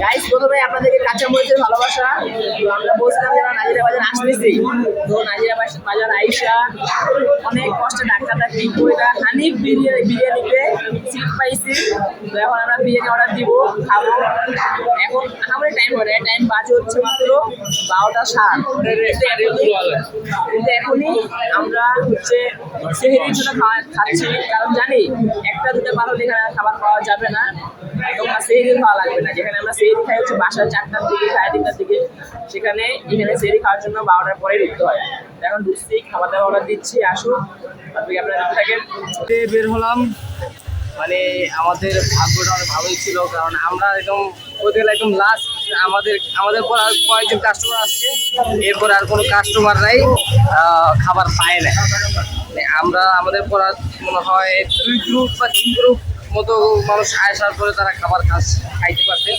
গাইস, প্রথমে আপনাদেরকে কাঁচামরিচের ভালোবাসা। তো আমরা বলছিলাম যে নাজিরা বাজার আসতেছি, তো নাজিরা বাজার আইসা অনেক কষ্টে ধাক্কা ধাক্কি কইরা হানিফ বিরিয়ানিতে সিট পাইছি। তো এখন আমরা বিরিয়ানি অর্ডার দিব, খাবো। এখন আমাদের টাইম হয়, টাইম বাজে হচ্ছে মাত্র 12:07। কিন্তু এখনই আমরা হচ্ছে সেহরির জন্য খাচ্ছি, কারণ জানি 1-2 বারো এখানে খাবার পাওয়া যাবে না, তোমরা সেহরি খাওয়া লাগবে না। যেখানে আমরা সেহরি খাই হচ্ছে বাসায় 4টার দিকে, 3:30টার দিকে, সেখানে এখানে সেহরি খাওয়ার জন্য 12টার পরে ঢুকতে হয়। এখন ঢুকছি, খাবার দাবার অর্ডার দিচ্ছি, আসুন তারপরে আপনারা দেখতে থাকেন। বের হলাম, মানে আমাদের ভাগ্যটা অনেক ভালোই ছিল, কারণ আমরা একদম বলতে গেলে একদম লাস্ট। আমাদের পর আর কয়েকজন কাস্টমার আসছে, এরপর আর কোনো কাস্টমার নাই, খাবার পায় না। মানে আমাদের পর আর মনে হয় 2 গ্রুপ বা 3 গ্রুপ মতো মানুষ আসার পরে তারা খাবার খাইতে পারছে।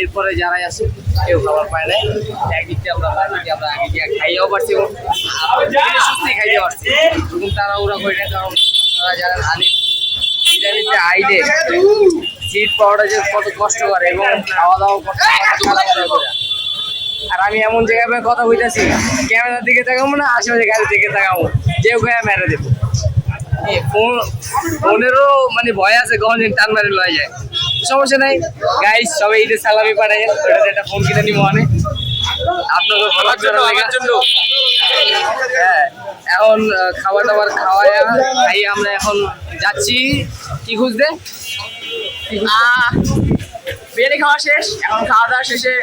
এরপরে যারাই আসে কেউ খাবার পায় না। একদিক দিয়ে আমরা আগে দিয়ে খাইয়েও পারছি এবং সুস্থই খাইতে পারছি, এবং তারা ওরা করে না। কারণ তারা যারা হানিফ বিরিয়ানিতে আইলে সিট পাওয়াটা যে কত কষ্ট করে এবং খাওয়া দাওয়া করতে। আর আমি এমন জায়গায় কথা বলতেছি, ক্যামেরার দিকে তাকাবো না, আশেপাশে গাড়ির দিকে তাকাবো, যে ওখানে মেরে দেবো। ফোনেরও মানে ভয় আছে, কখন যেন টান মারি লয়ে যায়। সমস্যা নাই গাইস, সবাই ঈদের সালামি পাঠাই, ওটাতে একটা ফোন কিনে নিবো অনেক আপনাদের ভালোর জন্য। হ্যাঁ, এখন খাবার দাবার খাই আমরা এখন যাচ্ছি কি খুঁজতে। বিরিয়ানি খাওয়া শেষ, এখন খাওয়া দাওয়া শেষে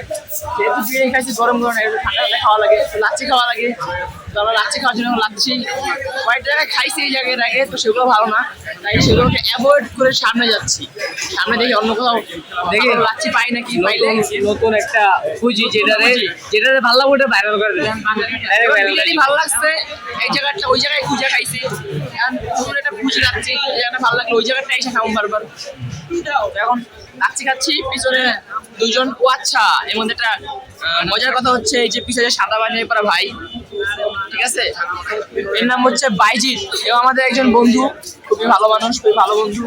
যেহেতু বিরিয়ানি খাইছি গরম গরম, একটু ঠান্ডা খাওয়া লাগে, লাচ্ছি খাওয়া লাগে। তো আমরা লাচ্ছি খাওয়ার জন্য লাচ্ছি কয়েক জায়গায় খাইছি এই জায়গায় আগে, তো সেগুলো ভালো না, তাই সেগুলোকে অ্যাভয়েড করে সামনে যাচ্ছি। সামনে দেখি অন্য কোথাও দেখি লাচ্ছি পাই নাকি, পাইলে নতুন একটা খুঁজি, যেটাতে ভালো লাগবে ওটা ভাইরাল করে দেবে। বিরিয়ানি ভালো লাগছে এই জায়গাটা, ওই জায়গায় খুঁজে খাইছি। এখন নতুন একটা খুঁজে যাচ্ছি, এই জায়গাটা ভালো লাগলো, ওই জায়গাটা এসে খাবো বারবার। এখন লাচ্ছি খাচ্ছি, পিছনে 2জন। ও আচ্ছা, এর মধ্যে একটা মজার কথা হচ্ছে, এই যে পিছনে সাদা বানিয়ে পড়া ভাই, ঠিক আছে, এর নাম হচ্ছে বাইজিৎ, এবং আমাদের একজন বন্ধু, খুবই ভালো মানুষ, খুবই ভালো বন্ধু।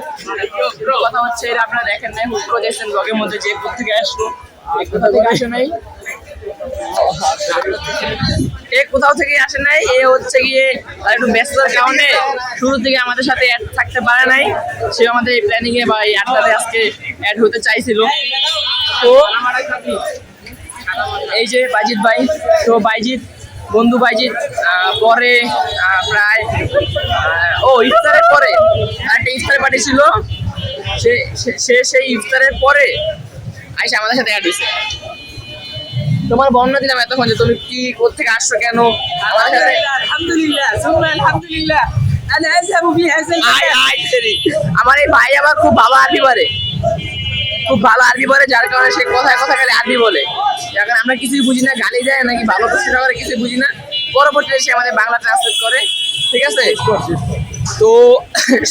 কথা হচ্ছে এটা আপনারা দেখেন নাই, হুট করে দেখছেন ব্লগের মধ্যে যে কোথা থেকে আসলো, কোথা থেকে আসে নাই, কোথাও থেকে আসে নাই। এ হচ্ছে গিয়ে একটু ব্যস্ততার কারণে শুরু থেকে আমাদের সাথে অ্যাড থাকতে পারে নাই। সে আমাদের এই প্ল্যানিং এ বা এই আড্ডাতে আজকে অ্যাড হতে চাইছিল। তো এই যে বাইজিৎ ভাই, তো বাইজিৎ বন্ধু বাইজিৎ পরে প্রায় ইফতারের পরে একটা ইফতার পার্টি ছিল, সেই ইফতারের পরে আইসা আমাদের সাথে অ্যাড হয়েছে। তোমার বর্ণনা দিলাম এতক্ষণ যে তুমি কি কোথেকে আসছো, কেন আমাদের সাথে। আলহামদুলিল্লাহ আমার এই ভাই আবার খুব ভালো আরবি পারে, যার কারণে সে কথায় খালি আরবি বলে। যার কারণে আমরা কিছুই বুঝি না, গালি দেয় নাকি ভালো প্রশ্ন করে কিছুই বুঝি না। পরবর্তীতে সে আমাদের বাংলা ট্রান্সলেট করে, ঠিক আছে। তো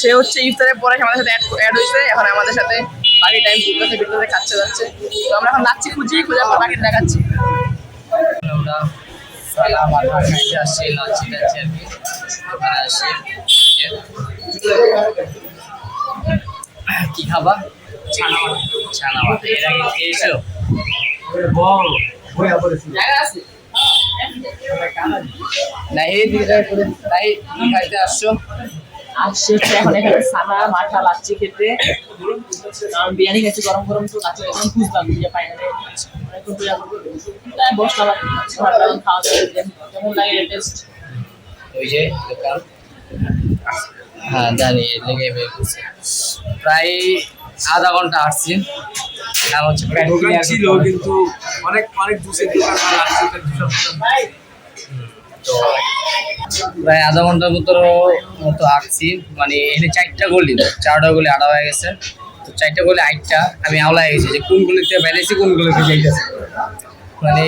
সে হচ্ছে ইফতারের পরে আমাদের সাথে অ্যাড হয়েছে, এখন আমাদের সাথে বাকি টাইম ঘুরতে খাচ্ছে যাচ্ছে। তো আমরা এখন লাচ্ছি খুঁজে পর বাকি দেখাচ্ছি। আমরা সালাম আর খাইতে আসছি, লাচ্ছি টাচ্ছি আর কি ওখানে আসছি। কি খাবা? ছানা মাথা। এর আগে খেয়েছো? জায়গা আছে নাই কি খাইতে আসছো? আসছে এখন এখানে ছানা মাঠা লাচ্ছি খেতে, কারণ বিরিয়ানি খেতে গরম গরম, তো লাচ্ছি এখন খুঁজলাম যে পাই না, বসলাম খাওয়া দাওয়া কেমন লাগে টেস্ট। ওই যে দোকান, হ্যাঁ জানি, লেগে প্রায় আধা ঘন্টা আসছি। আর হচ্ছে ছিল কিন্তু অনেক জুসের দোকান তো প্রায় আধা ঘন্টার মতো আসছি। মানে এখানে 4টা গলি, 4টা গলি আড়া হয়ে গেছে। তো 4টা গলি 8টা আমি আওলা হয়ে গেছি যে কোন গলিতে বেড়েছি, কোন গলিতে যাইতেছে। মানে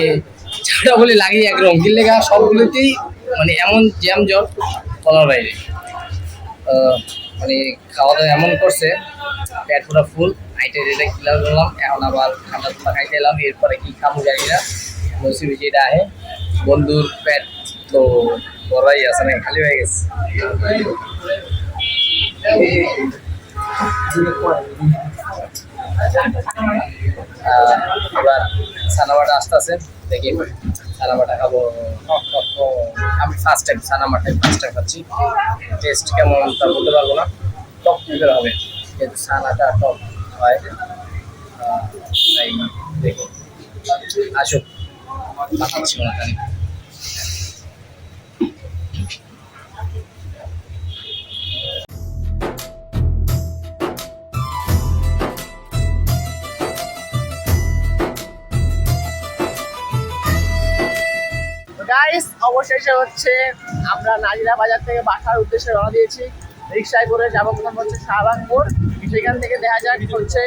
4টা গলি লাগিয়ে এক রঙিন লেখা, সবগুলিতেই মানে এমন জ্যাম জট বলার বাইরে। মানে খাওয়া দাওয়া এমন করছে পেট পুরো ফুল আইটে রেটে খিলা করলাম এখন আবার ঠান্ডা ঠান্ডা খাইতে এলাম এরপরে কি খাবো জানি না নসিবে যেটা আহে বন্ধুর পেট তো বড়াই আছে না খালি হয়ে গেছে এবার ছানাবাটা আসতেছে দেখি ছানাবাটা খাবো আমি ফার্স্ট টাইম ফার্স্ট টাইম খাচ্ছি টেস্ট কেমন তা বলতে পারবো না টক টাইপের হবে কিন্তু ছানাটা টক হয় তাই দেখি আসুক পাচ্ছি না জানি গাইস অবশেষে হচ্ছে আমরা নাজিরা বাজার থেকে বাসার উদ্দেশ্যে রওনা দিয়েছি রিক্সায় করে যাবো প্রথম হচ্ছে শাহবাগ মোড় সেখান থেকে দেখা যাক হচ্ছে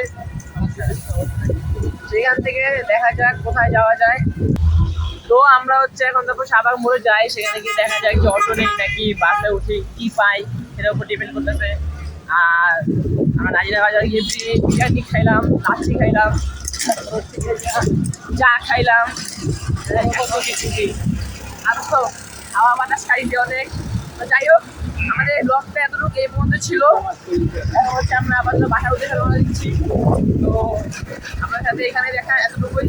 কোথায় যাওয়া যায় তো আমরা হচ্ছে এখন দেখো শাহবাগ মোড়ে যাই সেখানে গিয়ে দেখা যায় যে অটো নেই নাকি বাসে উঠি কি পাই সেটার উপর ডিপেন্ড করতেছে আর আমরা নাজিরা বাজার গিয়ে বিরিয়ানি খাইলাম লাচ্ছি খাইলাম চা খাইলাম কত কিছু আর তো হাওয়া বাতাস খাইছে অনেক তো যাই হোক আমাদের ব্লগটা এতটুকু এই পর্যন্ত ছিল এখন হচ্ছে আমরা আবার বাসার উদ্দেশ্যে রওনা দিচ্ছি তো আপনার সাথে এখানে এতটুকুই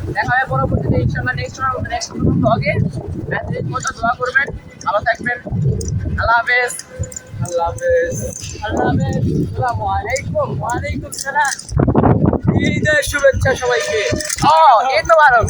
দেখা হয় পরবর্তীতে ইনশাআল্লাহ নেক্সট ব্লগে এতদিন মতো দোয়া করবেন ভালো থাকবেন আল্লাহ হাফেজ আসসালামু আলাইকুম ওয়ালাইকুম সালাম ঈদের শুভেচ্ছা সবাইকে ঈদ মোবারক